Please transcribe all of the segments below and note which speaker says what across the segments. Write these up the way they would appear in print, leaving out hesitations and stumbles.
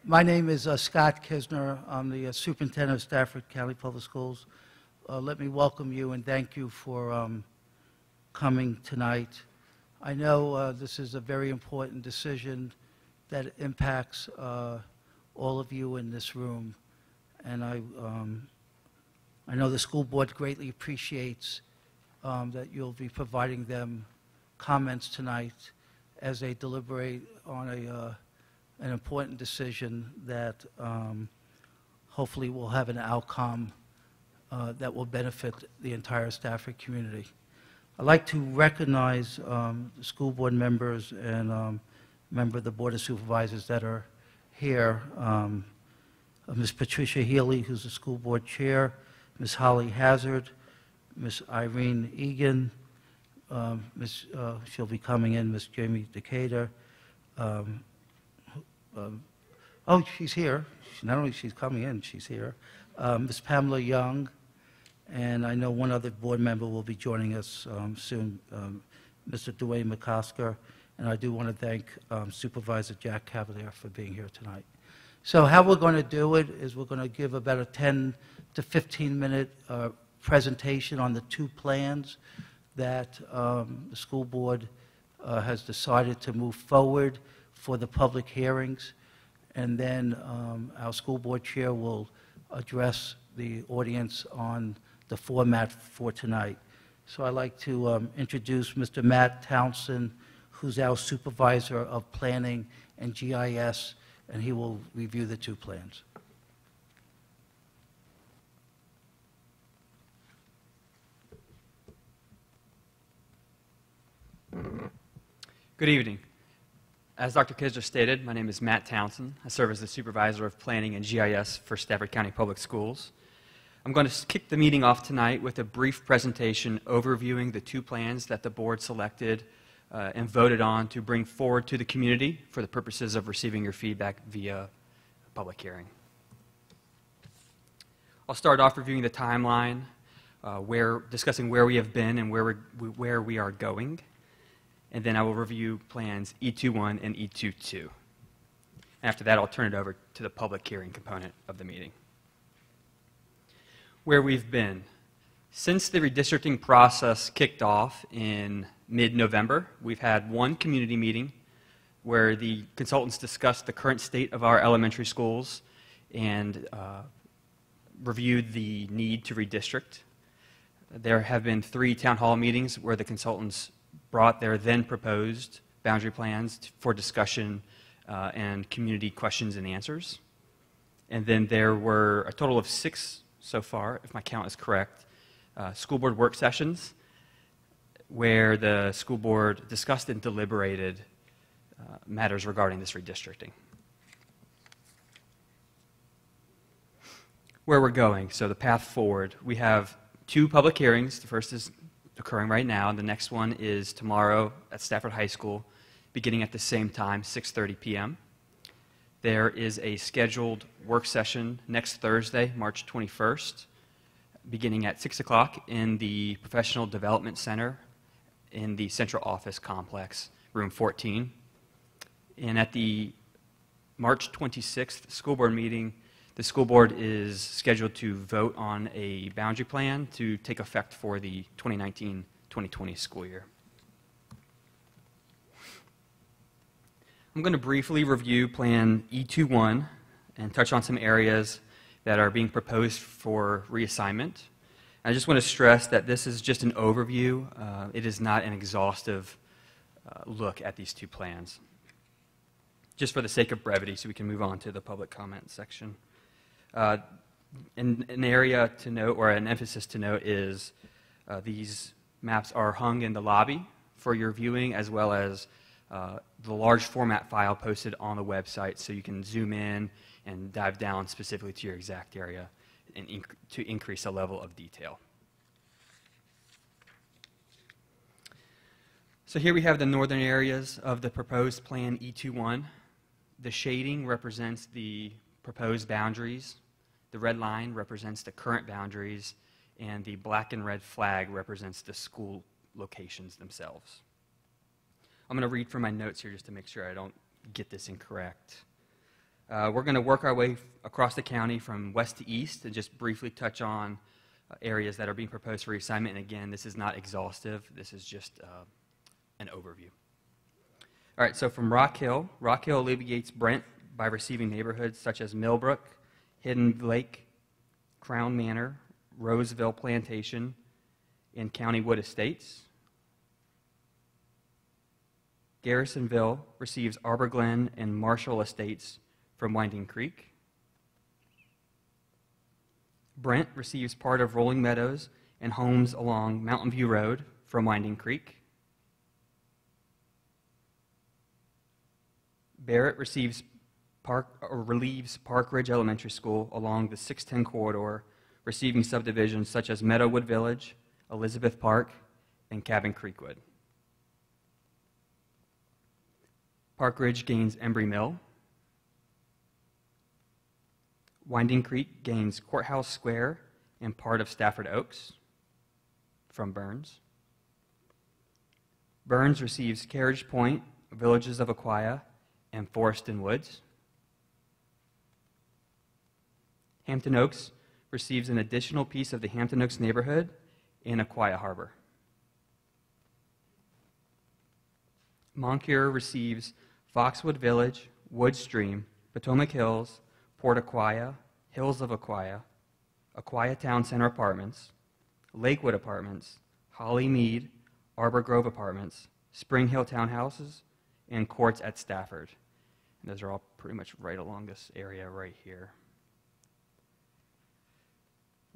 Speaker 1: My name is Scott Kisner. I'm the Superintendent of Stafford County Public Schools. Let me welcome you and thank you for coming tonight. I know this is a very important decision that impacts all of you in this room, and I know the school board greatly appreciates that you'll be providing them comments tonight as they deliberate on an important decision that hopefully will have an outcome that will benefit the entire Stafford community. I'd like to recognize the school board members and member of the Board of Supervisors that are here. Ms. Patricia Healy, who's the school board chair, Ms. Holly Hazard, Ms. Irene Egan, she'll be coming in, Ms. Jamie Decatur. Oh, she's here. Not only she's coming in, she's here. Ms. Pamela Young, and I know one other board member will be joining us soon, Mr. Dwayne McCosker, and I do want to thank Supervisor Jack Cavalier for being here tonight. So how we're going to do it is we're going to give about a 10 to 15-minute presentation on the two plans that the school board has decided to move forward for the public hearings, and then our school board chair will address the audience on the format for tonight. So I'd like to introduce Mr. Matt Townsend, who's our supervisor of planning and GIS, and he will review the two plans.
Speaker 2: Good evening. As Dr. Kisner stated, my name is Matt Townsend. I serve as the Supervisor of Planning and GIS for Stafford County Public Schools. I'm going to kick the meeting off tonight with a brief presentation overviewing the two plans that the board selected and voted on to bring forward to the community for the purposes of receiving your feedback via public hearing. I'll start off reviewing the timeline, discussing where we have been and where we are going. And then I will review plans E21 and E22. After that, I'll turn it over to the public hearing component of the meeting. Where we've been. Since the redistricting process kicked off in mid-November, we've had one community meeting where the consultants discussed the current state of our elementary schools and reviewed the need to redistrict. There have been 3 town hall meetings where the consultants brought their then proposed boundary plans for discussion and community questions and answers. And then there were a total of 6 so far, if my count is correct, school board work sessions where the school board discussed and deliberated matters regarding this redistricting. Where we're going, so the path forward, we have 2 public hearings. The first is occurring right now, and the next one is tomorrow at Stafford High School, beginning at the same time, 6:30 p.m. There is a scheduled work session next Thursday, March 21st, beginning at 6 o'clock in the Professional Development Center in the Central Office Complex, room 14. And at the March 26th school board meeting, the school board is scheduled to vote on a boundary plan to take effect for the 2019-2020 school year. I'm going to briefly review Plan E21 and touch on some areas that are being proposed for reassignment. I just want to stress that this is just an overview. It is not an exhaustive look at these two plans. Just for the sake of brevity, so we can move on to the public comment section. An area to note, or an emphasis to note, is these maps are hung in the lobby for your viewing, as well as the large format file posted on the website, so you can zoom in and dive down specifically to your exact area and to increase the level of detail. So here we have the northern areas of the proposed Plan E21. The shading represents the proposed boundaries. The red line represents the current boundaries, and the black and red flag represents the school locations themselves. I'm going to read from my notes here just to make sure I don't get this incorrect. We're going to work our way across the county from west to east and just briefly touch on areas that are being proposed for reassignment. And again, this is not exhaustive. This is just an overview. All right, so from Rock Hill alleviates Brent by receiving neighborhoods such as Millbrook, Hidden Lake, Crown Manor, Roseville Plantation, and County Wood Estates. Garrisonville receives Arbor Glen and Marshall Estates from Winding Creek. Brent receives part of Rolling Meadows and homes along Mountain View Road from Winding Creek. Barrett relieves Park Ridge Elementary School along the 610 corridor, receiving subdivisions such as Meadowwood Village, Elizabeth Park, and Cabin Creekwood. Park Ridge gains Embry Mill. Winding Creek gains Courthouse Square and part of Stafford Oaks from Burns. Burns receives Carriage Point, Villages of Aquia, and Forest and Woods. Hampton Oaks receives an additional piece of the Hampton Oaks neighborhood in Aquia Harbor. Moncure receives Foxwood Village, Wood Stream, Potomac Hills, Port Aquia, Hills of Aquia, Aquia Town Center Apartments, Lakewood Apartments, Holly Mead, Arbor Grove Apartments, Spring Hill Townhouses, and Courts at Stafford. And those are all pretty much right along this area right here.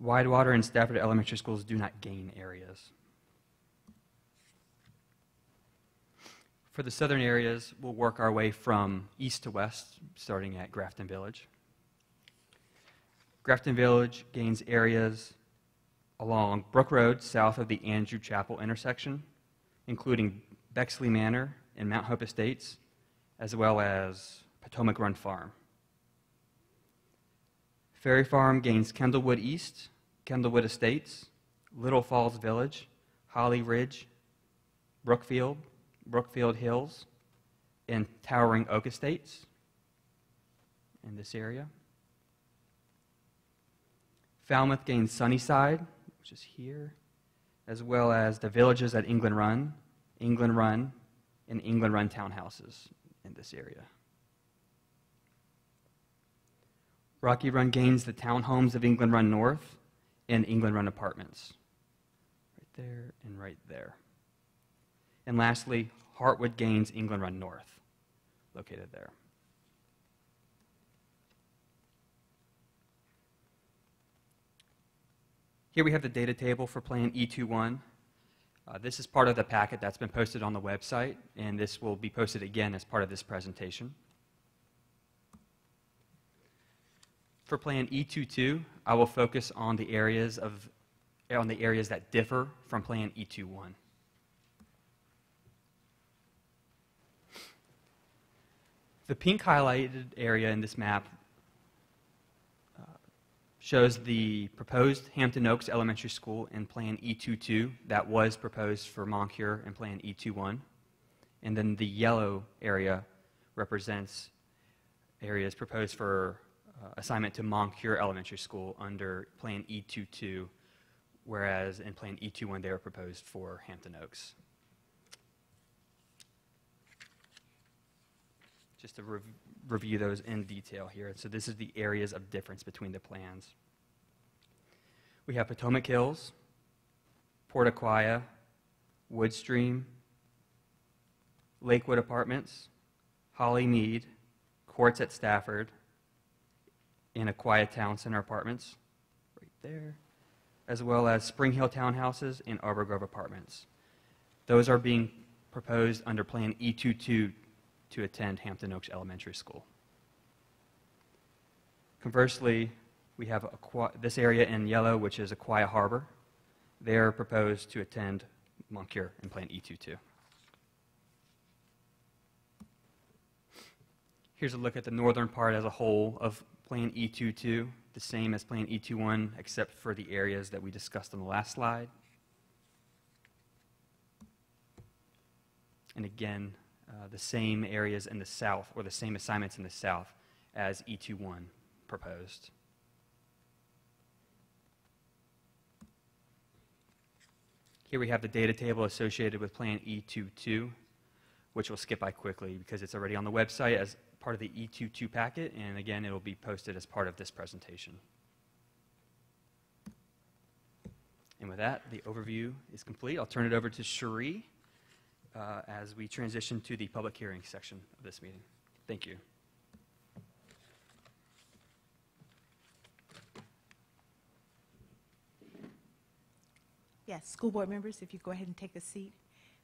Speaker 2: Widewater and Stafford Elementary Schools do not gain areas. For the southern areas, we'll work our way from east to west, starting at Grafton Village. Grafton Village gains areas along Brook Road, south of the Andrew Chapel intersection, including Bexley Manor and Mount Hope Estates, as well as Potomac Run Farm. Ferry Farm gains Kendallwood East, Kendallwood Estates, Little Falls Village, Holly Ridge, Brookfield Hills, and Towering Oak Estates in this area. Falmouth gains Sunnyside, which is here, as well as the villages at England Run, and England Run townhouses in this area. Rocky Run gains the townhomes of England Run North and England Run Apartments, right there and right there. And lastly, Hartwood gains England Run North, located there. Here we have the data table for Plan E21. This is part of the packet that's been posted on the website, and this will be posted again as part of this presentation. For Plan E22, I will focus on the areas that differ from Plan E21. The pink highlighted area in this map shows the proposed Hampton Oaks Elementary School in Plan E22 that was proposed for Moncure in Plan E21. And then the yellow area represents areas proposed for assignment to Moncure Elementary School under Plan E22, whereas in Plan E21 they were proposed for Hampton Oaks. Just to review those in detail here. So this is the areas of difference between the plans. We have Potomac Hills, Port Aquia, Woodstream, Lakewood Apartments, Holly Mead, Courts at Stafford, and Aquia Town Center Apartments, right there, as well as Spring Hill Townhouses and Arbor Grove Apartments. Those are being proposed under Plan E22 to attend Hampton Oaks Elementary School. Conversely, we have this area in yellow, which is Aquia Harbor. They are proposed to attend Moncure in Plan E22. Here's a look at the northern part as a whole of Plan E22, the same as Plan E21, except for the areas that we discussed on the last slide. And again, the same areas in the south, or the same assignments in the south as E21 proposed. Here we have the data table associated with Plan E22, which we'll skip by quickly because it's already on the website as part of the E22 packet, and again, it will be posted as part of this presentation. And with that, the overview is complete. I'll turn it over to Cherie as we transition to the public hearing section of this meeting. Thank you.
Speaker 3: Yes, school board members, if you go ahead and take a seat.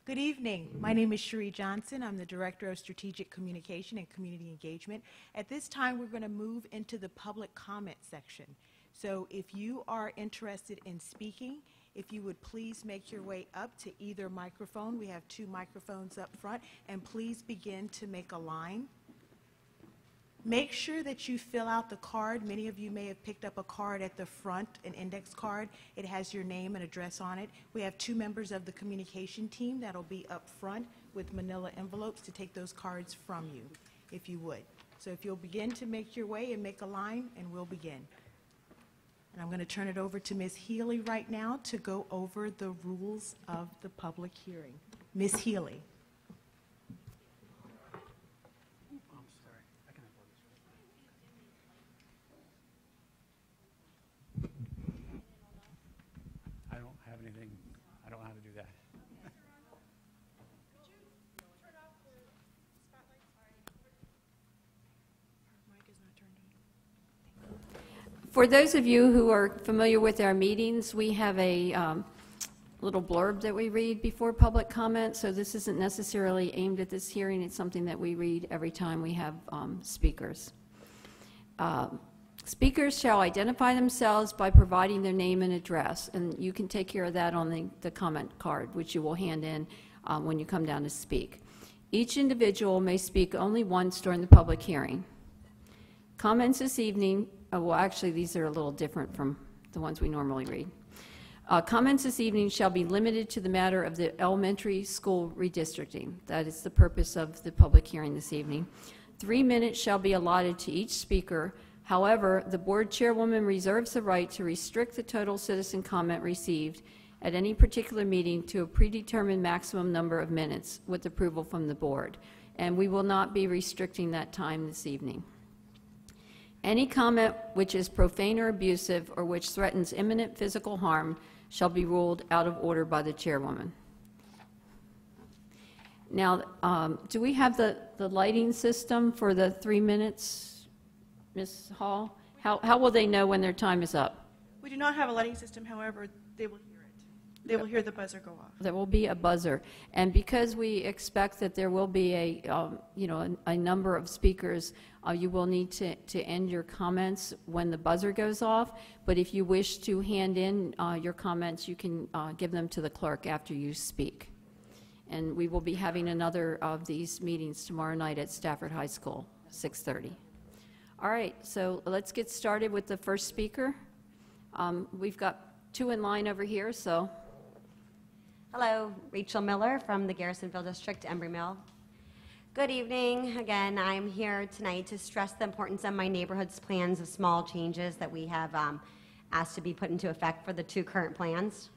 Speaker 3: Good evening. My name is Cherie Johnson. I'm the Director of Strategic Communication and Community Engagement. At this time, we're going to move into the public comment section. So if you are interested in speaking, if you would please make your way up to either microphone. We have 2 microphones up front, and please begin to make a line. Make sure that you fill out the card. Many of you may have picked up a card at the front, an index card. It has your name and address on it. We have 2 members of the communication team that'll be up front with manila envelopes to take those cards from you, if you would. So if you'll begin to make your way and make a line, and we'll begin. And I'm going to turn it over to Ms. Healy right now to go over the rules of the public hearing. Ms. Healy.
Speaker 4: I don't have anything. I don't know how to do that.
Speaker 3: Could you turn off the spotlight? Our mic is not turned on.
Speaker 5: For those of you who are familiar with our meetings, we have a little blurb that we read before public comment, so this isn't necessarily aimed at this hearing. It's something that we read every time we have speakers. Speakers shall identify themselves by providing their name and address, and you can take care of that on the comment card, which you will hand in when you come down to speak. Each individual may speak only once during the public hearing. Comments this evening, well, actually, these are a little different from the ones we normally read. Comments this evening shall be limited to the matter of the elementary school redistricting. That is the purpose of the public hearing this evening. 3 minutes shall be allotted to each speaker. However, the board chairwoman reserves the right to restrict the total citizen comment received at any particular meeting to a predetermined maximum number of minutes with approval from the board. And we will not be restricting that time this evening. Any comment which is profane or abusive or which threatens imminent physical harm shall be ruled out of order by the chairwoman. Now, do we have the lighting system for the 3 minutes? Ms. Hall, how will they know when their time is up?
Speaker 6: We do not have a lighting system, however, they will hear it. They will hear the buzzer go off.
Speaker 5: There will be a buzzer, and because we expect that there will be a number of speakers, you will need to end your comments when the buzzer goes off. But if you wish to hand in your comments, you can give them to the clerk after you speak. And we will be having another of these meetings tomorrow night at Stafford High School, 6:30. All right, so let's get started with the first speaker. We've got 2 in line over here, so.
Speaker 7: Hello, Rachel Miller from the Garrisonville District, Embry Mill. Good evening. Again, I'm here tonight to stress the importance of my neighborhood's plans of small changes that we have asked to be put into effect for the 2 current plans.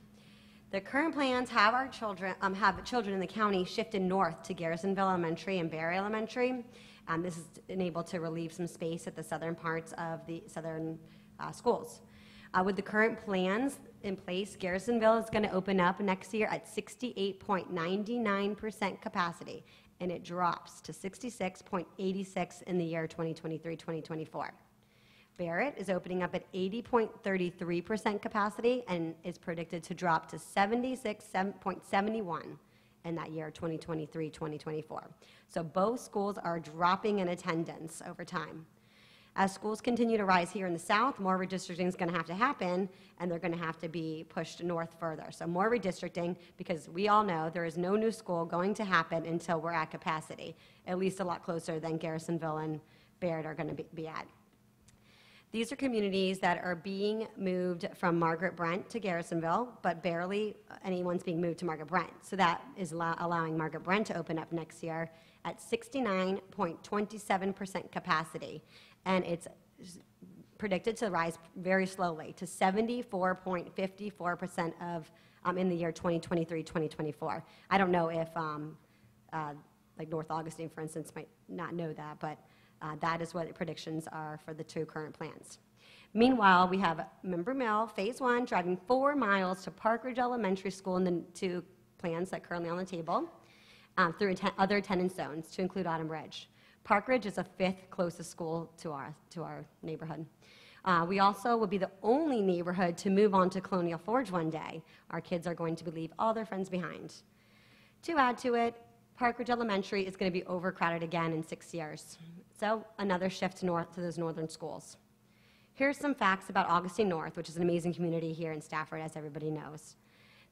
Speaker 7: The current plans have our children, in the county shifted north to Garrisonville Elementary and Barry Elementary. This is enabled to relieve some space at the southern parts of the southern schools. With the current plans in place, Garrisonville is going to open up next year at 68.99% capacity, and it drops to 66.86 in the year 2023-2024. Barrett is opening up at 80.33% capacity and is predicted to drop to 76.71 in that year, 2023-2024. So both schools are dropping in attendance over time. As schools continue to rise here in the south, more redistricting is going to have to happen, and they're going to have to be pushed north further. So more redistricting, because we all know there is no new school going to happen until we're at capacity, at least a lot closer than Garrisonville and Barrett are going to be at. These are communities that are being moved from Margaret Brent to Garrisonville, but barely anyone's being moved to Margaret Brent. So that is allowing Margaret Brent to open up next year, at 69.27% capacity, and it's predicted to rise very slowly to 74.54% of in the year 2023-2024. I don't know if like North Augustine, for instance, might not know that, but that is what the predictions are for the two current plans. Meanwhile, we have Embry Mill Phase 1 driving 4 miles to Park Ridge Elementary School in the two plans that are currently on the table through other attendance zones to include Autumn Ridge. Park Ridge is the 5th closest school to our neighborhood. We also will be the only neighborhood to move on to Colonial Forge one day. Our kids are going to leave all their friends behind. To add to it, Park Ridge Elementary is going to be overcrowded again in 6 years. So another shift north to those northern schools. Here's some facts about Augustine North, which is an amazing community here in Stafford, as everybody knows.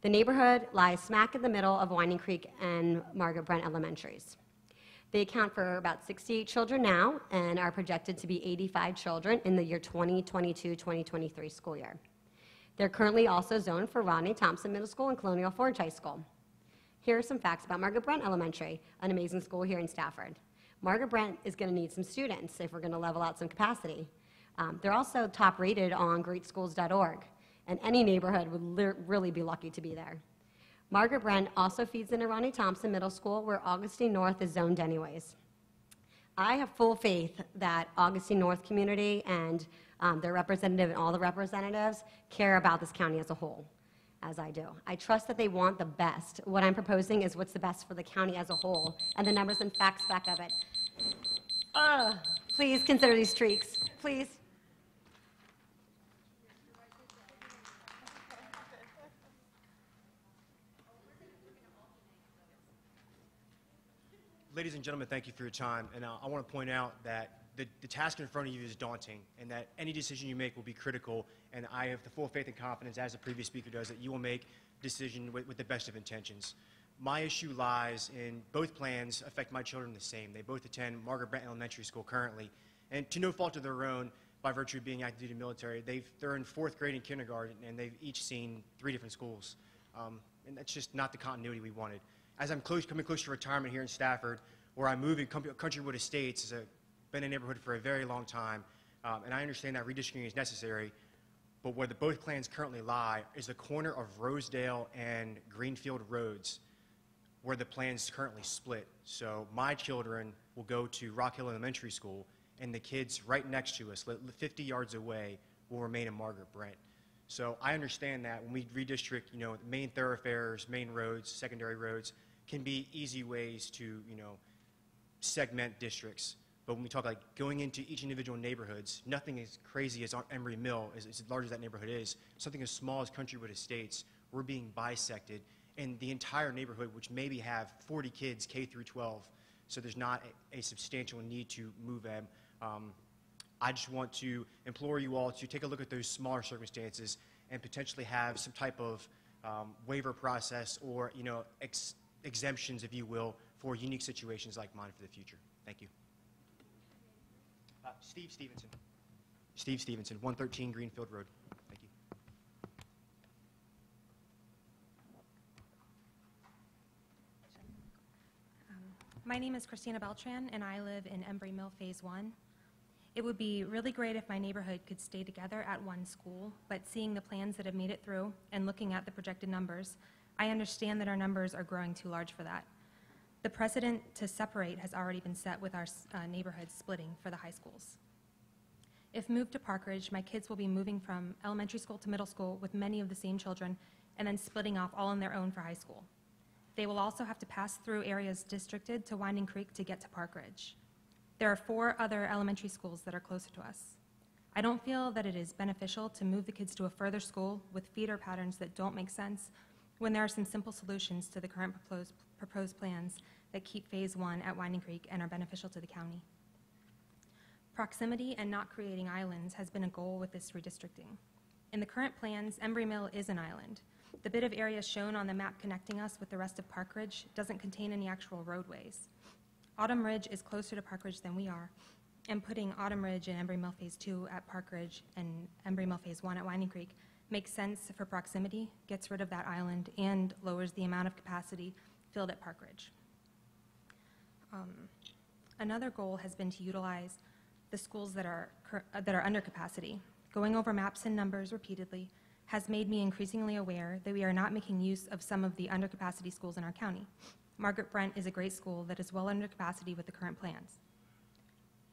Speaker 7: The neighborhood lies smack in the middle of Winding Creek and Margaret Brent Elementaries. They account for about 68 children now and are projected to be 85 children in the year 2022-2023 school year. They're currently also zoned for Rodney Thompson Middle School and Colonial Forge High School. Here are some facts about Margaret Brent Elementary, an amazing school here in Stafford. Margaret Brent is going to need some students if we're going to level out some capacity. They're also top rated on greatschools.org, and any neighborhood would really be lucky to be there. Margaret Brent also feeds into Rodney Thompson Middle School, where Augustine North is zoned anyways. I have full faith that Augustine North community and their representative and all the representatives care about this county as a whole, as I do. I trust that they want the best. What I'm proposing is what's the best for the county as a whole, and the numbers and facts back of it. Please consider these tweaks, please.
Speaker 8: Ladies and gentlemen, thank you for your time. And I want to point out that the task in front of you is daunting, and that any decision you make will be critical. And I have the full faith and confidence, as the previous speaker does, that you will make a decision with the best of intentions. My issue lies in both plans affect my children the same. They both attend Margaret Brent Elementary School currently. And to no fault of their own, by virtue of being active duty military, they're in 4th grade and kindergarten, and they've each seen 3 different schools. And that's just not the continuity we wanted. As I'm coming close to retirement here in Stafford, where I'm moving, Countrywood Estates has been a neighborhood for a very long time, and I understand that redistricting is necessary, but where both plans currently lie is the corner of Rosedale and Greenfield Roads, where the plans currently split. So my children will go to Rock Hill Elementary School, and the kids right next to us, 50 yards away, will remain in Margaret Brent. So I understand that when we redistrict, main thoroughfares, main roads, secondary roads, can be easy ways to, segment districts. But when we talk like going into each individual neighborhoods, nothing as crazy as Embry Mill, as large as that neighborhood is, something as small as Countrywood Estates, we're being bisected. And the entire neighborhood, which maybe have 40 kids K through 12, so there's not a substantial need to move them. I just want to implore you all to take a look at those smaller circumstances and potentially have some type of waiver process or exemptions, if you will, for unique situations like mine for the future. Thank you. Steve Stevenson. Steve Stevenson, 113 Greenfield Road. Thank you.
Speaker 9: My name is Christina Beltran, and I live in Embry Mill Phase 1. It would be really great if my neighborhood could stay together at one school, but seeing the plans that have made it through and looking at the projected numbers, I understand that our numbers are growing too large for that. The precedent to separate has already been set with our neighborhood splitting for the high schools. If moved to Park Ridge, my kids will be moving from elementary school to middle school with many of the same children and then splitting off all on their own for high school. They will also have to pass through areas districted to Winding Creek to get to Park Ridge. There are 4 other elementary schools that are closer to us. I don't feel that it is beneficial to move the kids to a further school with feeder patterns that don't make sense when there are some simple solutions to the current proposed plans that keep Phase 1 at Winding Creek and are beneficial to the county. Proximity and not creating islands has been a goal with this redistricting. In the current plans, Embry Mill is an island. The bit of area shown on the map connecting us with the rest of Park Ridge doesn't contain any actual roadways. Autumn Ridge is closer to Park Ridge than we are, and putting Autumn Ridge and Embry Mill Phase 2 at Park Ridge and Embry Mill Phase 1 at Winding Creek makes sense for proximity, gets rid of that island, and lowers the amount of capacity filled at Park Ridge. Another goal has been to utilize the schools that are under capacity. Going over maps and numbers repeatedly has made me increasingly aware that we are not making use of some of the under capacity schools in our county. Margaret Brent is a great school that is well under capacity with the current plans.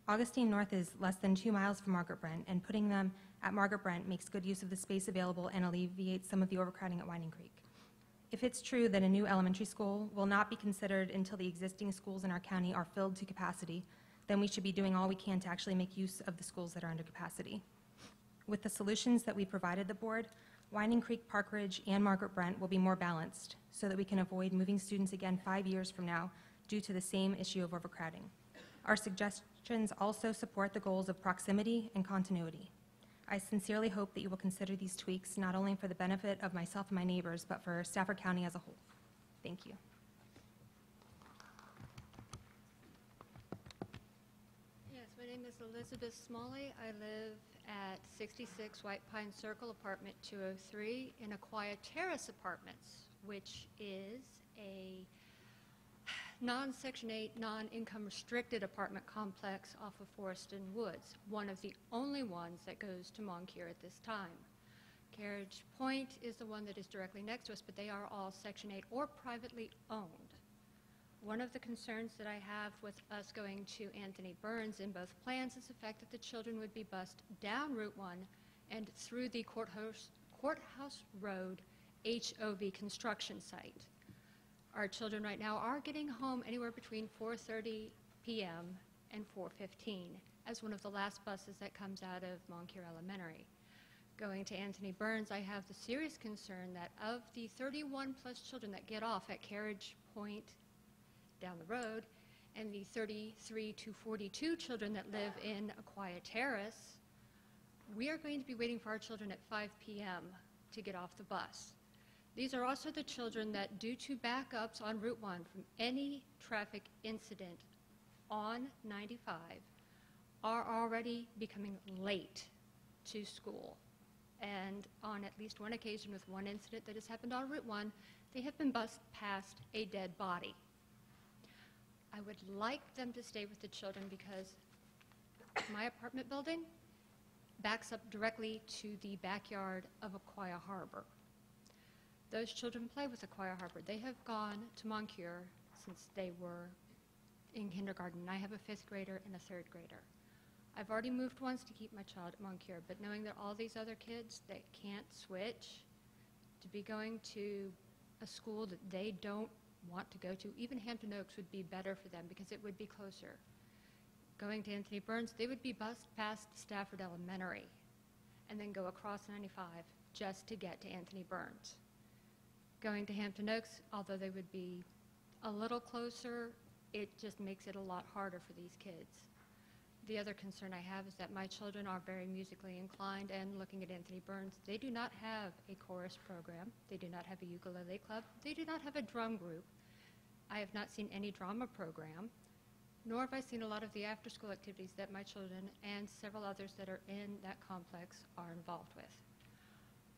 Speaker 9: Augustine North is less than 2 miles from Margaret Brent, and putting them at Margaret Brent makes good use of the space available and alleviates some of the overcrowding at Winding Creek. If it's true that a new elementary school will not be considered until the existing schools in our county are filled to capacity, then we should be doing all we can to actually make use of the schools that are under capacity. With the solutions that we provided the board, Winding Creek, Park Ridge, and Margaret Brent will be more balanced so that we can avoid moving students again 5 years from now due to the same issue of overcrowding. Our suggestions also support the goals of proximity and continuity. I sincerely hope that you will consider these tweaks not only for the benefit of myself and my neighbors, but for Stafford County as a whole. Thank you.
Speaker 10: Yes, my name is Elizabeth Smalley. I live at 66 White Pine Circle, apartment 203, in Aquia Terrace Apartments, which is a non-Section 8, non-income restricted apartment complex off of Forest and Woods, one of the only ones that goes to Moncure at this time. Carriage Point is the one that is directly next to us, but they are all Section 8 or privately owned. One of the concerns that I have with us going to Anthony Burns in both plans is the fact that the children would be bused down Route 1 and through the Courthouse Road HOV construction site. Our children right now are getting home anywhere between 4:30 p.m. and 4:15 as one of the last buses that comes out of Moncure Elementary. Going to Anthony Burns, I have the serious concern that of the 31 plus children that get off at Carriage Point down the road and the 33 to 42 children that live in Aquia Terrace, we are going to be waiting for our children at 5 p.m. to get off the bus. These are also the children that, due to backups on Route 1 from any traffic incident on 95, are already becoming late to school. And on at least one occasion with one incident that has happened on Route 1, they have been bused past a dead body. I would like them to stay with the children because my apartment building backs up directly to the backyard of Aquia Harbor. Those children play with Aquia Harbor. They have gone to Moncure since they were in kindergarten. I have a 5th grader and a 3rd grader. I've already moved once to keep my child at Moncure, but knowing that all these other kids that can't switch to be going to a school that they don't want to go to, even Hampton Oaks would be better for them because it would be closer. Going to Anthony Burns, they would be bused past Stafford Elementary and then go across 95 just to get to Anthony Burns. Going to Hampton Oaks, although they would be a little closer, it just makes it a lot harder for these kids. The other concern I have is that my children are very musically inclined, and looking at Anthony Burns, they do not have a chorus program, they do not have a ukulele club, they do not have a drum group. I have not seen any drama program, nor have I seen a lot of the after-school activities that my children and several others that are in that complex are involved with.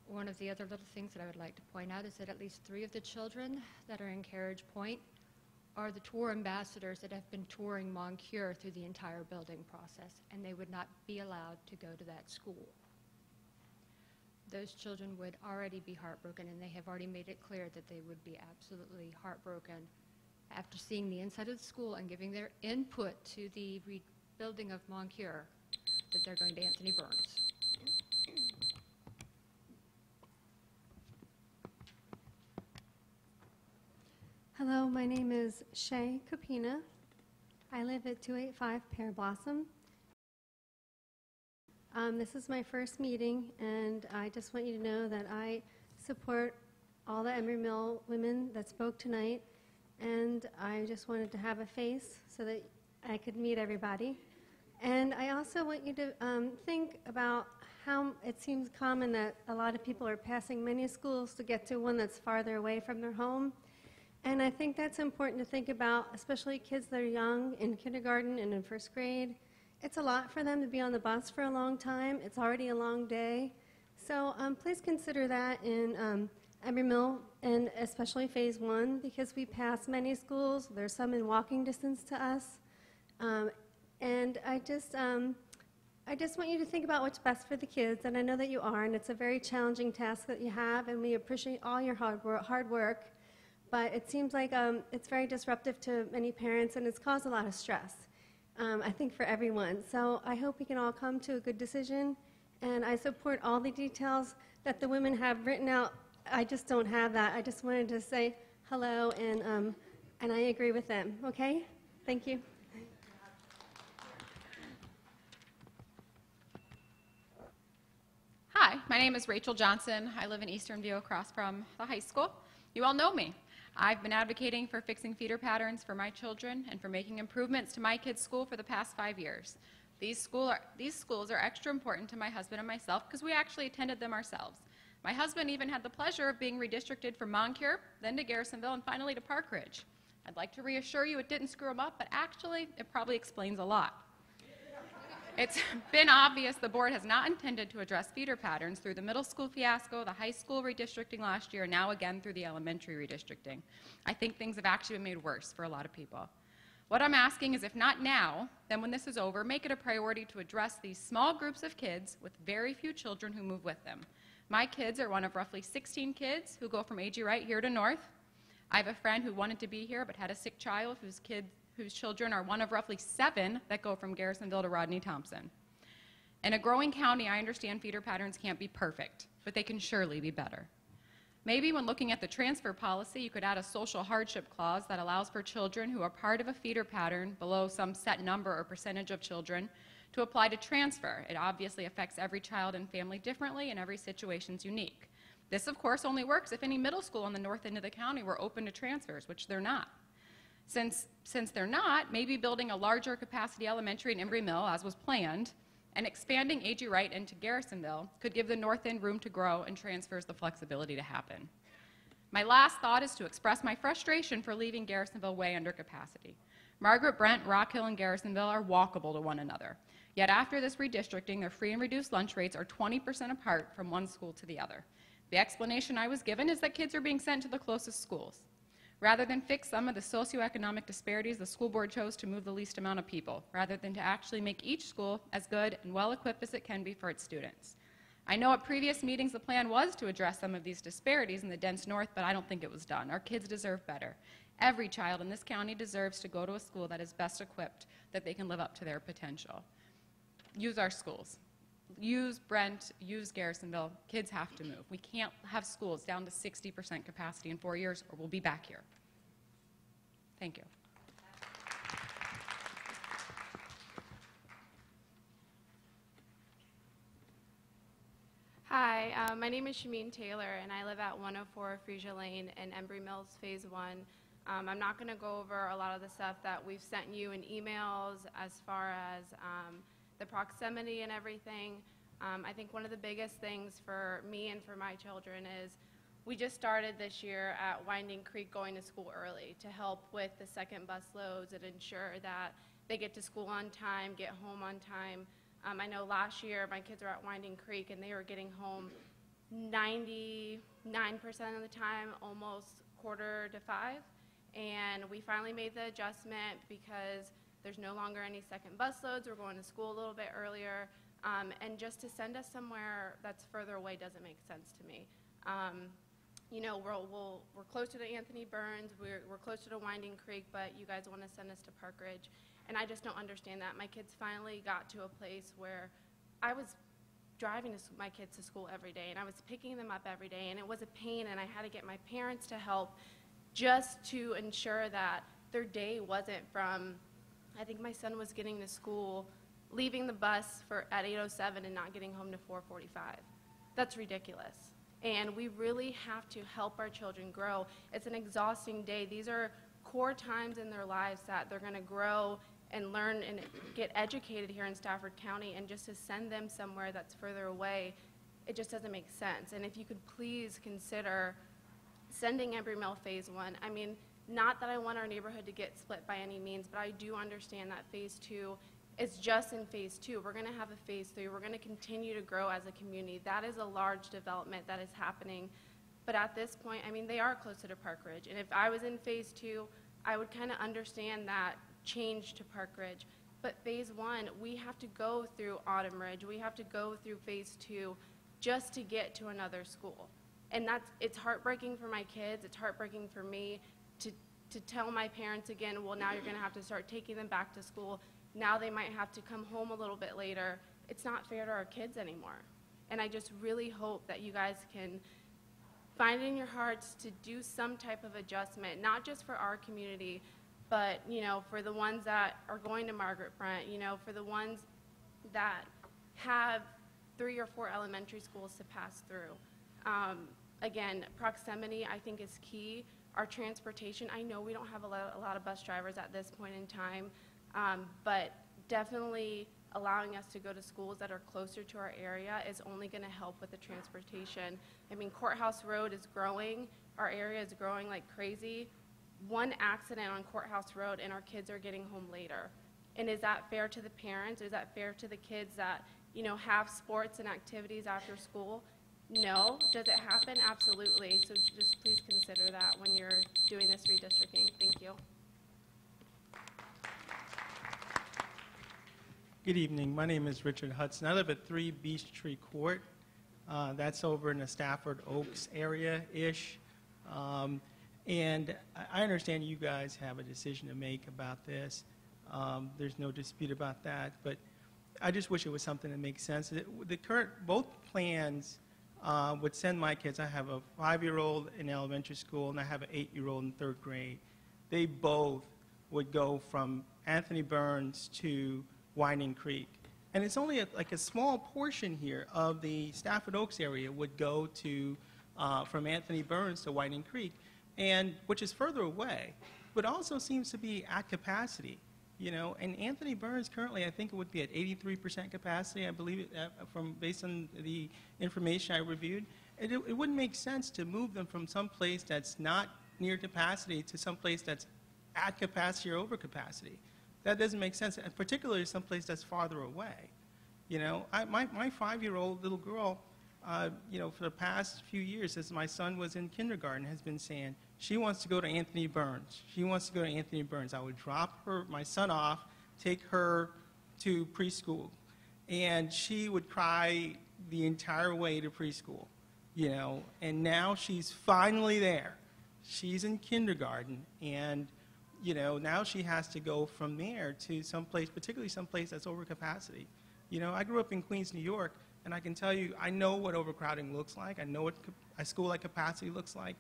Speaker 10: One of the other little things that I would like to point out is that at least 3 of the children that are in Carriage Point are the tour ambassadors that have been touring Moncure through the entire building process, and they would not be allowed to go to that school. Those children would already be heartbroken, and they have already made it clear that they would be absolutely heartbroken after seeing the inside of the school and giving their input to the rebuilding of Moncure, that they're going to Anthony Burns.
Speaker 11: Hello, my name is Shay Capina. I live at 285 Pear Blossom. This is my first meeting, and I just want you to know that I support all the Embry Mill women that spoke tonight, and I just wanted to have a face so that I could meet everybody. And I also want you to think about how it seems common that a lot of people are passing many schools to get to one that's farther away from their home. And I think that's important to think about, especially kids that are young in kindergarten and in 1st grade. It's a lot for them to be on the bus for a long time. It's already a long day. So please consider that in Embry Mill, and especially Phase 1, because we pass many schools. There's some in walking distance to us. And I just want you to think about what's best for the kids, and I know that you are, and it's a very challenging task that you have, and we appreciate all your hard work. But it seems like it's very disruptive to many parents, and it's caused a lot of stress, I think, for everyone. So I hope we can all come to a good decision, and I support all the details that the women have written out. I just don't have that. I just wanted to say hello, and I agree with them, okay? Thank you.
Speaker 12: Hi, my name is Rachel Johnson. I live in Eastern View across from the high school. You all know me. I've been advocating for fixing feeder patterns for my children and for making improvements to my kids' school for the past 5 years. These schools are extra important to my husband and myself because we actually attended them ourselves. My husband even had the pleasure of being redistricted from Moncure, then to Garrisonville, and finally to Park Ridge. I'd like to reassure you it didn't screw him up, but actually it probably explains a lot. It's been obvious the board has not intended to address feeder patterns through the middle school fiasco, the high school redistricting last year, and now again through the elementary redistricting. I think things have actually been made worse for a lot of people. What I'm asking is, if not now, then when this is over, make it a priority to address these small groups of kids with very few children who move with them. My kids are one of roughly 16 kids who go from A.G. Wright here to North. I have a friend who wanted to be here but had a sick child whose children are one of roughly 7 that go from Garrisonville to Rodney Thompson. In a growing county, I understand feeder patterns can't be perfect, but they can surely be better. Maybe when looking at the transfer policy, you could add a social hardship clause that allows for children who are part of a feeder pattern below some set number or percentage of children to apply to transfer. It obviously affects every child and family differently, and every situation is unique. This, of course, only works if any middle school on the north end of the county were open to transfers, which they're not. Since they're not, maybe building a larger capacity elementary in Embry Mill, as was planned, and expanding A.G. Wright into Garrisonville could give the north end room to grow and transfers the flexibility to happen. My last thought is to express my frustration for leaving Garrisonville way under capacity. Margaret, Brent, Rock Hill, and Garrisonville are walkable to one another. Yet after this redistricting, their free and reduced lunch rates are 20% apart from one school to the other. The explanation I was given is that kids are being sent to the closest schools. Rather than fix some of the socioeconomic disparities, the school board chose to move the least amount of people, rather than to actually make each school as good and well-equipped as it can be for its students. I know at previous meetings the plan was to address some of these disparities in the dense north, but I don't think it was done. Our kids deserve better. Every child in this county deserves to go to a school that is best equipped, that they can live up to their potential. Use our schools. Use Brent, use Garrisonville. Kids have to move. We can't have schools down to 60% capacity in 4 years, or we'll be back here. Thank you.
Speaker 13: Hi, my name is Shameen Taylor, and I live at 104 Freesia Lane in Embry Mills Phase 1. I'm not going to go over a lot of the stuff that we've sent you in emails as far as the proximity and everything. I think one of the biggest things for me and for my children is we just started this year at Winding Creek going to school early to help with the second bus loads and ensure that they get to school on time, get home on time. I know last year my kids were at Winding Creek and they were getting home 99% of the time, almost 4:45. And we finally made the adjustment because there's no longer any second bus loads. We're going to school a little bit earlier. And just to send us somewhere that's further away doesn't make sense to me. You know, we're closer to Anthony Burns, we're closer to Winding Creek, but you guys want to send us to Park Ridge. And I just don't understand that. My kids finally got to a place where I was driving my kids to school every day, and I was picking them up every day, and it was a pain, and I had to get my parents to help just to ensure that their day wasn't from, I think my son was getting to school, leaving the bus at 8:07 and not getting home to 4:45. That's ridiculous. And we really have to help our children grow. It's an exhausting day. These are core times in their lives that they're going to grow and learn and get educated here in Stafford County, and just to send them somewhere that's further away, it just doesn't make sense. And if you could please consider sending Embry Mill Phase 1. I mean, not that I want our neighborhood to get split by any means, but I do understand that Phase 2 is just in Phase 2. We're going to have a Phase 3. We're going to continue to grow as a community. That is a large development that is happening But at this point, I mean, they are closer to Park Ridge. And if I was in phase 2, I would kind of understand that change to Park Ridge. But phase 1, we have to go through Autumn Ridge. We have to go through phase 2 just to get to another school. And it's heartbreaking for my kids. It's heartbreaking for me to tell my parents again, well, now you're going to have to start taking them back to school. Now they might have to come home a little bit later. It's not fair to our kids anymore. And I just really hope that you guys can find in your hearts to do some type of adjustment, not just for our community, but, you know, for the ones that are going to Margaret Brent, you know, for the ones that have 3 or 4 elementary schools to pass through. Again, proximity, I think, is key. Our transportation, I know we don't have a lot of bus drivers at this point in time, but definitely allowing us to go to schools that are closer to our area is only going to help with the transportation. I mean, Courthouse Road is growing. Our area is growing like crazy. One accident on Courthouse Road and our kids are getting home later. And is that fair to the parents? Is that fair to the kids that, you know, have sports and activities after school? No. Does it happen? Absolutely. So just please consider that when you're doing this redistricting. Thank you.
Speaker 14: Good evening. My name is Richard Hudson. I live at 3 Beech Tree Court. That's over in the Stafford Oaks area-ish. And I understand you guys have a decision to make about this. There's no dispute about that. But I just wish it was something that makes sense. Both plans would send my kids. I have a 5-year-old in elementary school, and I have an 8-year-old in 3rd grade. They both would go from Anthony Burns to Winding Creek. And it's only like a small portion here of the Stafford Oaks area would go to from Anthony Burns to Winding Creek, and which is further away, but also seems to be at capacity. You know, and Anthony Burns currently, I think it would be at 83% capacity, I believe it, based on the information I reviewed. It wouldn't make sense to move them from some place that's not near capacity to some place that's at capacity or over capacity. That doesn't make sense, and particularly someplace that's farther away. You know, my 5-year-old little girl, you know, for the past few years, as my son was in kindergarten, has been saying, she wants to go to Anthony Burns. She wants to go to Anthony Burns. I would drop my son off, take her to preschool, and she would cry the entire way to preschool, you know, and now she's finally there. She's in kindergarten, and you know, now she has to go from there to someplace, particularly someplace that's over capacity. You know, I grew up in Queens, New York, and I can tell you, I know what overcrowding looks like. I know what a school like capacity looks like.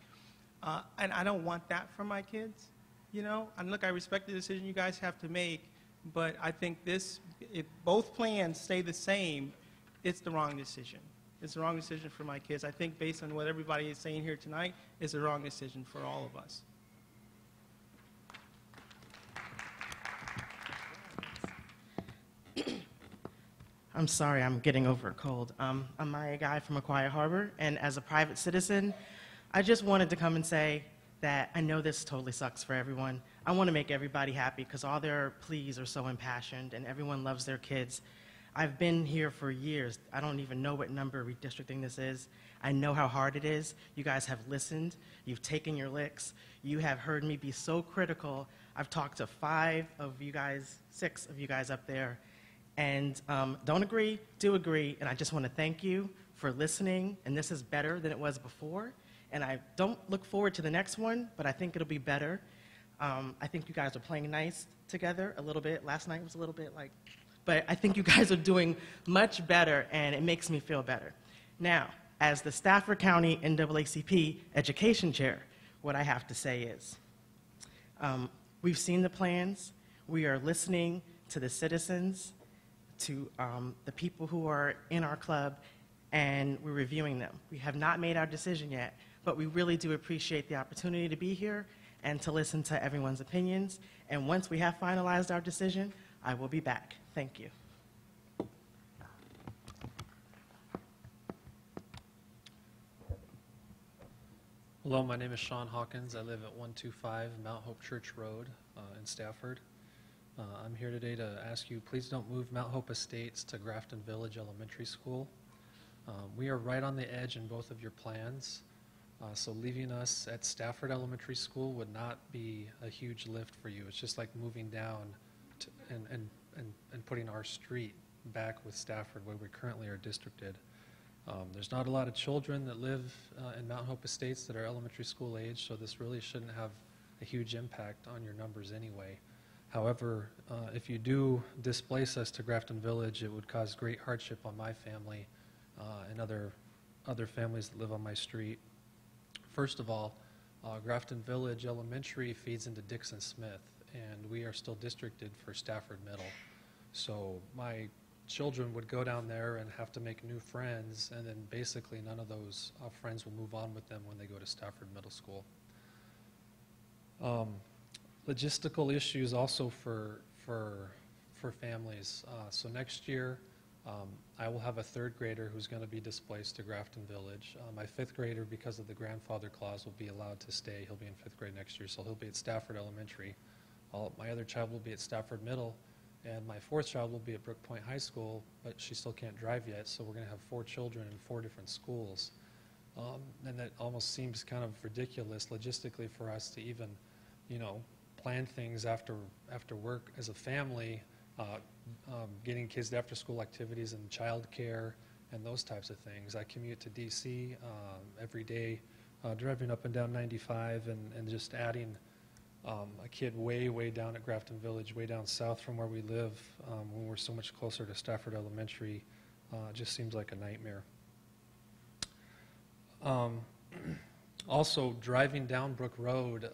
Speaker 14: And I don't want that for my kids, you know. And look, I respect the decision you guys have to make, but I think if both plans stay the same, it's the wrong decision. It's the wrong decision for my kids. I think based on what everybody is saying here tonight, it's the wrong decision for all of us.
Speaker 15: I'm sorry, I'm getting over a cold. I'm Maya Guy from Aquia Harbor, and as a private citizen, I just wanted to come and say that I know this totally sucks for everyone. I want to make everybody happy because all their pleas are so impassioned and everyone loves their kids. I've been here for years. I don't even know what number redistricting this is. I know how hard it is. You guys have listened. You've taken your licks. You have heard me be so critical. I've talked to 6 of you guys up there. And don't agree, do agree, and I just want to thank you for listening, and this is better than it was before, and I don't look forward to the next one, but I think it'll be better. I think you guys are playing nice together a little bit. Last night was a little bit like, but I think you guys are doing much better, and it makes me feel better. Now, as the Stafford County NAACP Education Chair, what I have to say is, we've seen the plans, we are listening to the citizens, to the people who are in our club, and we're reviewing them. We have not made our decision yet, but we really do appreciate the opportunity to be here and to listen to everyone's opinions. And once we have finalized our decision, I will be back. Thank you.
Speaker 16: Hello, my name is Sean Hawkins. I live at 125 Mount Hope Church Road in Stafford. I'm here today to ask you, please don't move Mount Hope Estates to Grafton Village Elementary School. We are right on the edge in both of your plans. So leaving us at Stafford Elementary School would not be a huge lift for you. It's just like moving down and putting our street back with Stafford where we currently are districted. There's not a lot of children that live in Mount Hope Estates that are elementary school age, so this really shouldn't have a huge impact on your numbers anyway. However, if you do displace us to Grafton Village, it would cause great hardship on my family and other families that live on my street. First of all, Grafton Village Elementary feeds into Dixon Smith, and we are still districted for Stafford Middle. So my children would go down there and have to make new friends, and then basically none of those friends will move on with them when they go to Stafford Middle School. Logistical issues also for families. So next year, I will have a third grader who's going to be displaced to Grafton Village. My fifth grader, because of the grandfather clause, will be allowed to stay. He'll be in fifth grade next year, so he'll be at Stafford Elementary. My other child will be at Stafford Middle, and my fourth child will be at Brook Point High School, but she still can't drive yet, so we're going to have 4 children in 4 different schools. And that almost seems kind of ridiculous logistically for us to even, plan things after work as a family, getting kids to after-school activities and childcare and those types of things. I commute to D.C. Every day, driving up and down 95 and just adding a kid way down at Grafton Village, way down south from where we live, when we're so much closer to Stafford Elementary, just seems like a nightmare. Also, driving down Brook Road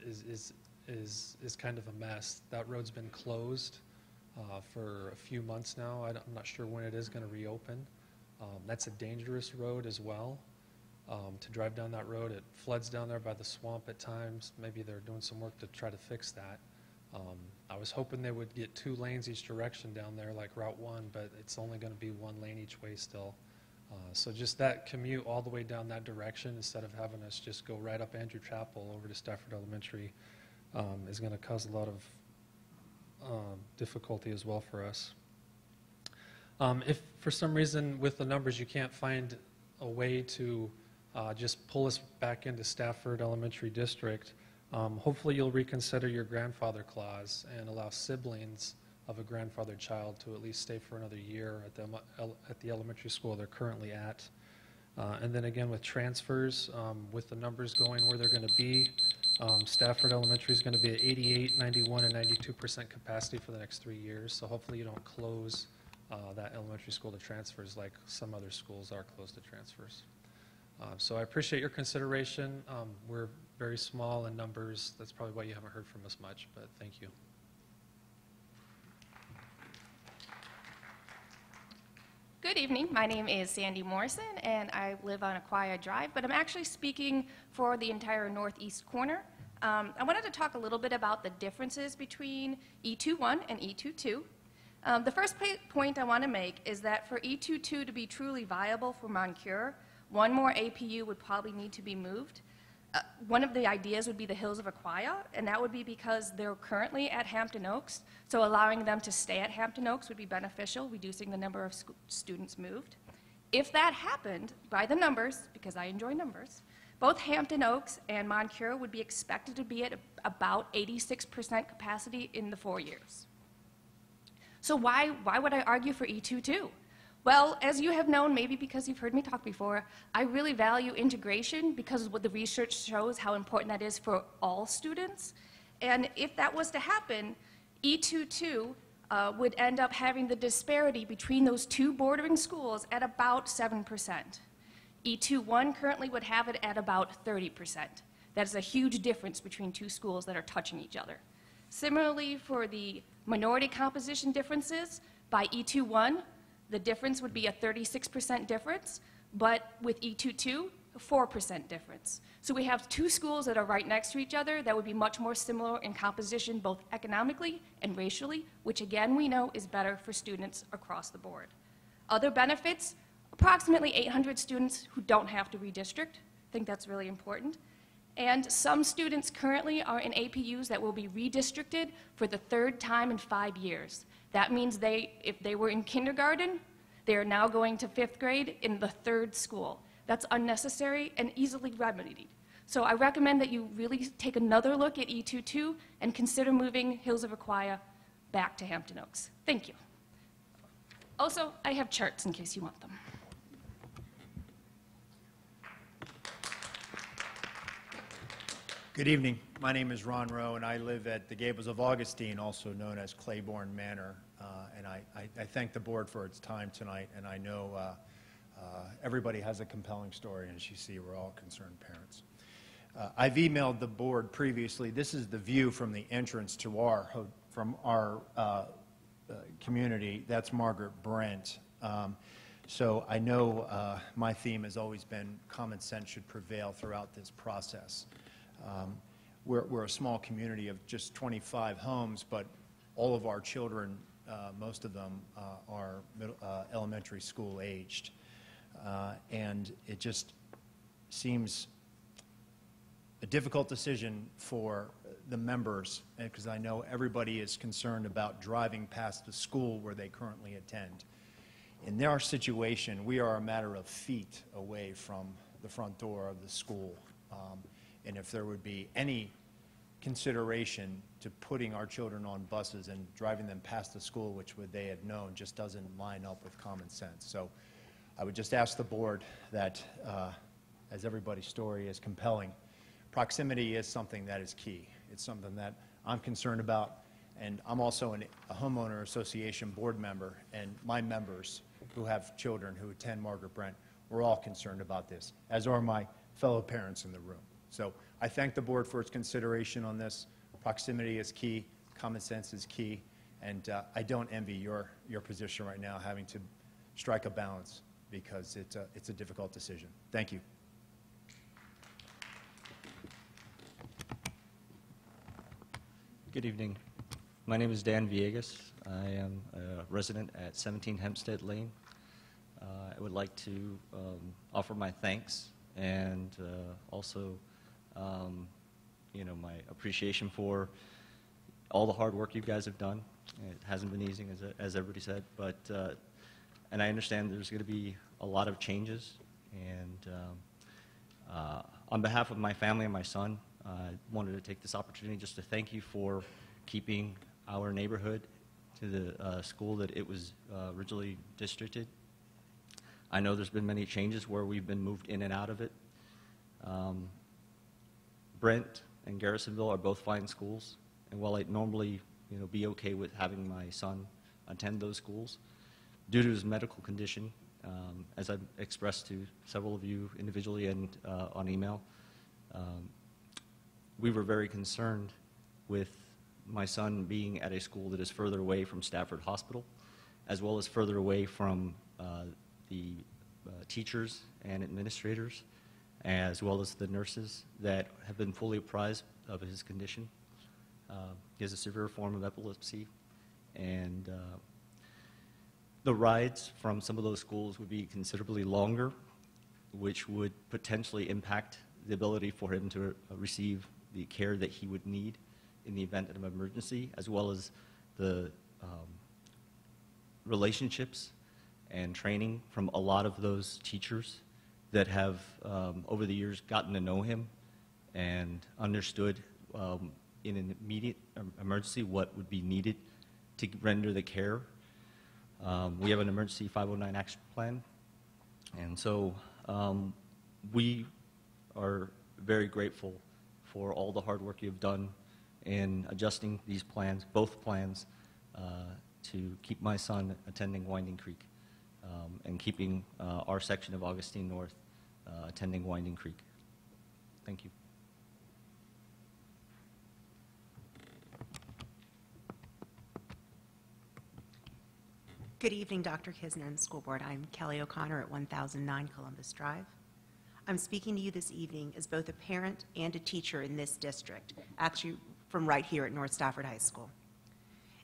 Speaker 16: is kind of a mess. That road's been closed for a few months now. I'm not sure when it is going to reopen. That's a dangerous road as well. To drive down that road, it floods down there by the swamp at times. Maybe they're doing some work to try to fix that. I was hoping they would get 2 lanes each direction down there like Route 1, but it's only going to be 1 lane each way still. So just that commute all the way down that direction instead of having us just go right up Andrew Chapel over to Stafford Elementary is going to cause a lot of difficulty as well for us. If for some reason with the numbers you can't find a way to just pull us back into Stafford Elementary District, hopefully you'll reconsider your grandfather clause and allow siblings of a grandfathered child to at least stay for another year at the elementary school they're currently at. And then again with transfers, with the numbers going where they're going to be, Stafford Elementary is going to be at 88, 91, and 92% capacity for the next 3 years. So hopefully you don't close that elementary school to transfers like some other schools are closed to transfers. So I appreciate your consideration. We're very small in numbers. That's probably why you haven't heard from us much, but thank you.
Speaker 17: Good evening. My name is Sandy Morrison, and I live on Aquia Drive, but I'm actually speaking for the entire northeast corner. I wanted to talk a little bit about the differences between E21 and E22. The first point I want to make is that for E22 to be truly viable for Moncure, 1 more APU would probably need to be moved. One of the ideas would be the Hills of Aquia, and that would be because they're currently at Hampton Oaks, so allowing them to stay at Hampton Oaks would be beneficial, reducing the number of students moved. If that happened, by the numbers, because I enjoy numbers, both Hampton Oaks and Moncure would be expected to be at about 86% capacity in the 4 years. So why would I argue for E22? Well, as you have known, maybe because you've heard me talk before, I really value integration because what the research shows how important that is for all students. And if that was to happen, E22 would end up having the disparity between those 2 bordering schools at about 7%. E21 currently would have it at about 30%. That is a huge difference between 2 schools that are touching each other. Similarly, for the minority composition differences, by E21, the difference would be a 36% difference, but with E22, a 4% difference. So we have 2 schools that are right next to each other that would be much more similar in composition, both economically and racially, which again we know is better for students across the board. Other benefits, approximately 800 students who don't have to redistrict. I think that's really important. And some students currently are in APUs that will be redistricted for the 3rd time in 5 years. That means if they were in kindergarten, they are now going to 5th grade in the 3rd school. that's unnecessary and easily remedied. So I recommend that you really take another look at E22 and consider moving Hills of Aquia back to Hampton Oaks. Thank you. Also, I have charts in case you want them.
Speaker 18: Good evening. My name is Ron Rowe, and I live at the Gables of Augustine, also known as Claiborne Manor. And I thank the board for its time tonight, and I know everybody has a compelling story, and as you see, we're all concerned parents. I've emailed the board previously. This is the view from the entrance to our community. That's Margaret Brent. So I know my theme has always been common sense should prevail throughout this process. We're a small community of just 25 homes, but all of our children, most of them, are elementary school aged. And it just seems a difficult decision for the members, because I know everybody is concerned about driving past the school where they currently attend. In their situation, we are a matter of feet away from the front door of the school. And if there would be any consideration to putting our children on buses and driving them past the school, which would they had known, just doesn't line up with common sense. So I would just ask the board that, as everybody's story is compelling, proximity is something that is key. It's something that I'm concerned about, and I'm also a homeowner association board member, and my members who have children who attend Margaret Brent, we're all concerned about this, as are my fellow parents in the room. So I thank the board for its consideration on this. Proximity is key, common sense is key, and I don't envy your position right now, having to strike a balance, because it's a difficult decision. Thank you.
Speaker 19: Good evening. My name is Dan Villegas. I am a resident at 17 Hempstead Lane. I would like to offer my thanks and also my appreciation for all the hard work you guys have done. It hasn't been easy, as everybody said, but and I understand there's going to be a lot of changes. And on behalf of my family and my son, I wanted to take this opportunity just to thank you for keeping our neighborhood to the school that it was originally districted. I know there's been many changes where we've been moved in and out of it. Brent and Garrisonville are both fine schools, and while I'd normally be okay with having my son attend those schools, due to his medical condition, as I've expressed to several of you individually and on email, we were very concerned with my son being at a school that is further away from Stafford Hospital, as well as further away from the teachers and administrators, as well as the nurses that have been fully apprised of his condition. He has a severe form of epilepsy, and the rides from some of those schools would be considerably longer, which would potentially impact the ability for him to receive the care that he would need in the event of an emergency, as well as the relationships and training from a lot of those teachers that have, over the years, gotten to know him and understood in an immediate emergency what would be needed to render the care. We have an emergency 509 action plan, and so we are very grateful for all the hard work you've done in adjusting these plans, both plans, to keep my son attending Winding Creek and keeping our section of Augustine North attending Winding Creek. Thank you.
Speaker 20: Good evening, Dr. Kisner and School Board. I'm Kelly O'Connor at 1009 Columbus Drive. I'm speaking to you this evening as both a parent and a teacher in this district, actually from right here at North Stafford High School.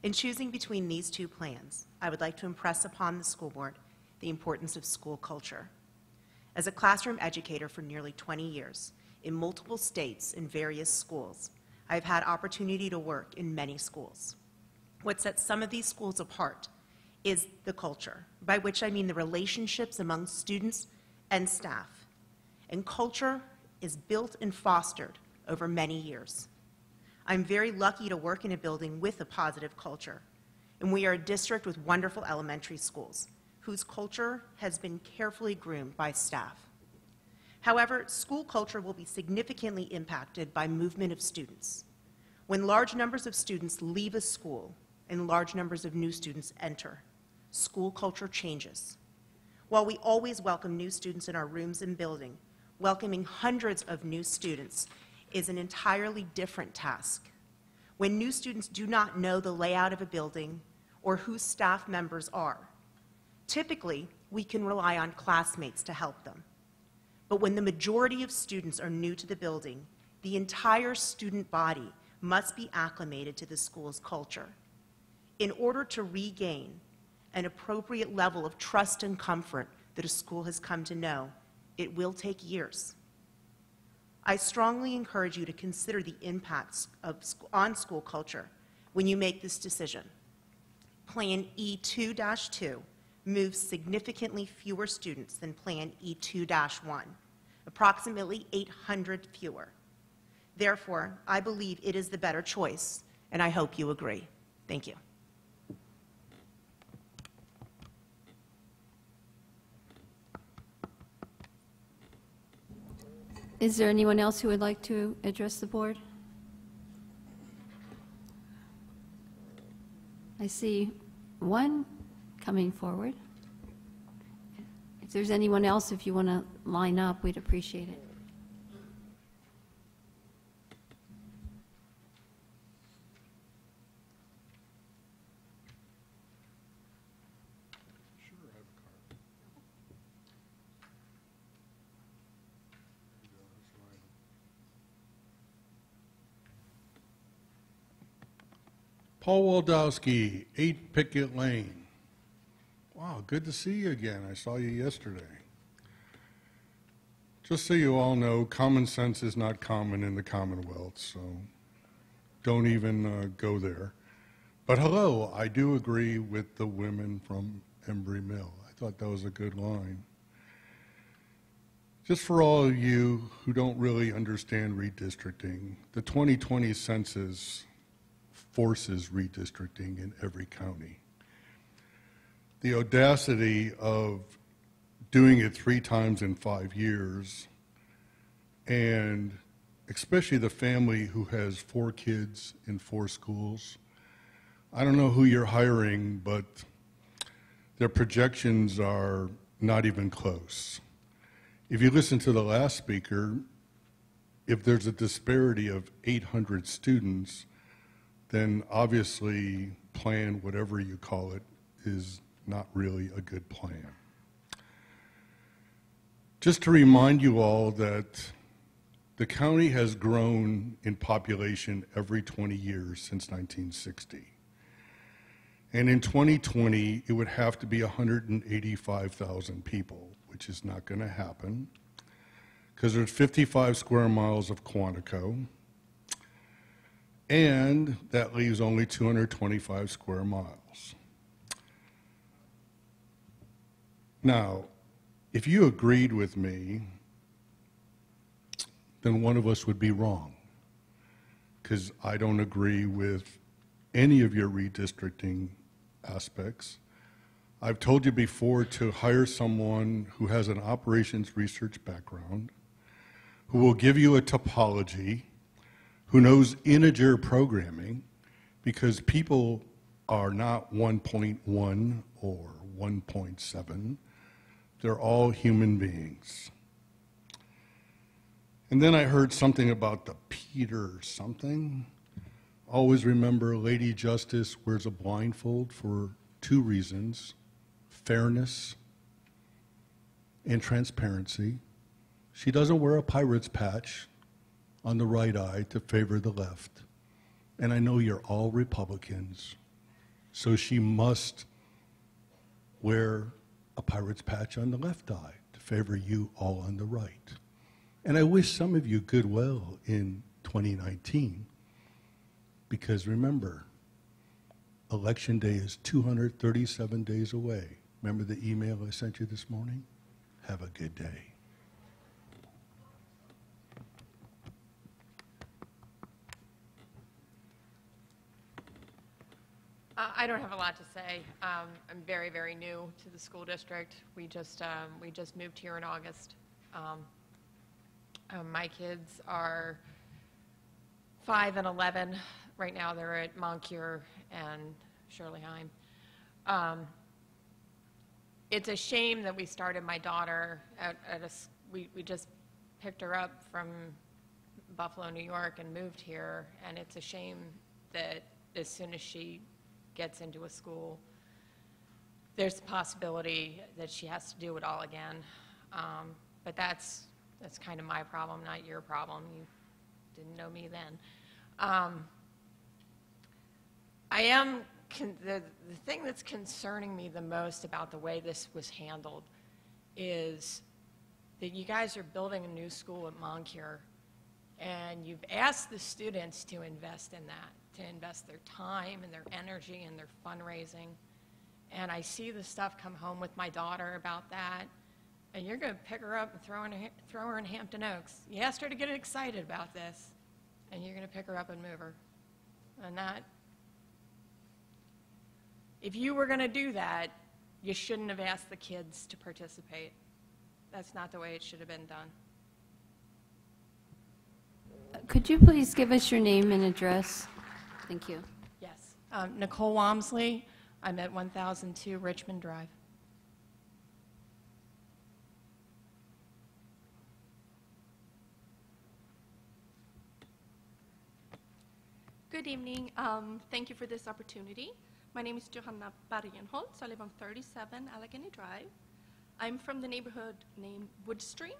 Speaker 20: In choosing between these two plans, I would like to impress upon the school board the importance of school culture. As a classroom educator for nearly 20 years in multiple states in various schools, I've had opportunity to work in many schools. What sets some of these schools apart is the culture, by which I mean the relationships among students and staff and culture is built and fostered over many years. I'm very lucky to work in a building with a positive culture, and we are a district with wonderful elementary schools whose culture has been carefully groomed by staff. However, school culture will be significantly impacted by movement of students. When large numbers of students leave a school and large numbers of new students enter, school culture changes. While we always welcome new students in our rooms and building, welcoming hundreds of new students is an entirely different task. When new students do not know the layout of a building or who staff members are, typically we can rely on classmates to help them. But when the majority of students are new to the building, the entire student body must be acclimated to the school's culture. In order to regain an appropriate level of trust and comfort that a school has come to know, it will take years. I strongly encourage you to consider the impacts on school culture when you make this decision. Plan E2-2 moves significantly fewer students than Plan E2-1, approximately 800 fewer. Therefore, I believe it is the better choice, and I hope you agree. Thank you.
Speaker 5: Is there anyone else who would like to address the board? I see one coming forward. If there's anyone else, if you want to line up, we'd appreciate it.
Speaker 21: Paul Waldowski, 8 Pickett Lane. Wow, good to see you again. I saw you yesterday. Just so you all know, common sense is not common in the Commonwealth, so don't even go there. But hello, I do agree with the women from Embry Mill. I thought that was a good line. Just for all of you who don't really understand redistricting, the 2020 census forces redistricting in every county. The audacity of doing it 3 times in 5 years, and especially the family who has 4 kids in 4 schools. I don't know who you're hiring, but their projections are not even close. If you listen to the last speaker, if there's a disparity of 800 students, then obviously plan, whatever you call it, is not really a good plan. Just to remind you all that the county has grown in population every 20 years since 1960. And in 2020, it would have to be 185,000 people, which is not going to happen, because there's 55 square miles of Quantico, and that leaves only 225 square miles. Now, if you agreed with me, then one of us would be wrong, because I don't agree with any of your redistricting aspects. I've told you before to hire someone who has an operations research background, who will give you a topology, who knows integer programming, because people are not 1.1 or 1.7. They're all human beings. And then I heard something about the Peter something. Always remember Lady Justice wears a blindfold for 2 reasons: fairness and transparency. She doesn't wear a pirate's patch on the right eye to favor the left. And I know you're all Republicans, so she must wear a pirate's patch on the left eye to favor you all on the right. And I wish some of you goodwill in 2019, because remember, Election Day is 237 days away. Remember the email I sent you this morning? Have a good day.
Speaker 1: I don't have a lot to say. I'm very, very new to the school district. We just moved here in August. My kids are 5 and 11. Right now they're at Moncure and Shirleyheim. It's a shame that we started my daughter we just picked her up from Buffalo, New York and moved here, and it's a shame that as soon as she gets into a school, there's the possibility that she has to do it all again. But that's kind of my problem, not your problem. You didn't know me then. The thing that's concerning me the most about the way this was handled is that you guys are building a new school at Moncure, and you've asked the students to invest in that, to invest their time and their energy and their fundraising. And I see the stuff come home with my daughter about that, and you're going to pick her up and throw her in Hampton Oaks. You asked her to get excited about this, and you're going to pick her up and move her. And that, if you were going to do that, you shouldn't have asked the kids to participate. That's not the way it should have been done.
Speaker 5: Could you please give us your name and address? Thank you.
Speaker 1: Yes. Nicole Walmsley. I'm at 1002 Richmond Drive.
Speaker 6: Good evening. Thank you for this opportunity. My name is Johanna Bargenholtz. I live on 37 Allegheny Drive. I'm from the neighborhood named Woodstream.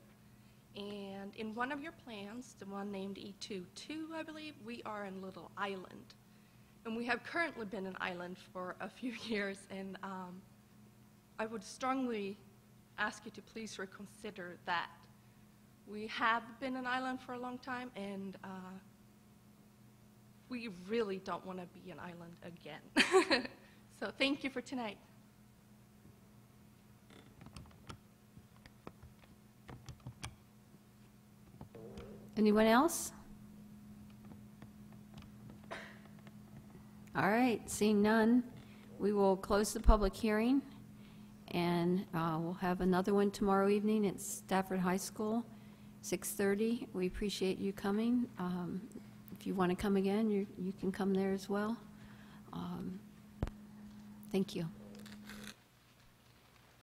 Speaker 6: And in one of your plans, the one named E22, I believe, we are in Little Island. And we have currently been an island for a few years, and I would strongly ask you to please reconsider that. We have been an island for a long time, and we really don't want to be an island again. So thank you for tonight.
Speaker 5: Anyone else? All right, seeing none, we will close the public hearing, and we'll have another one tomorrow evening at Stafford High School, 6:30. We appreciate you coming. If you want to come again, you can come there as well. Thank you.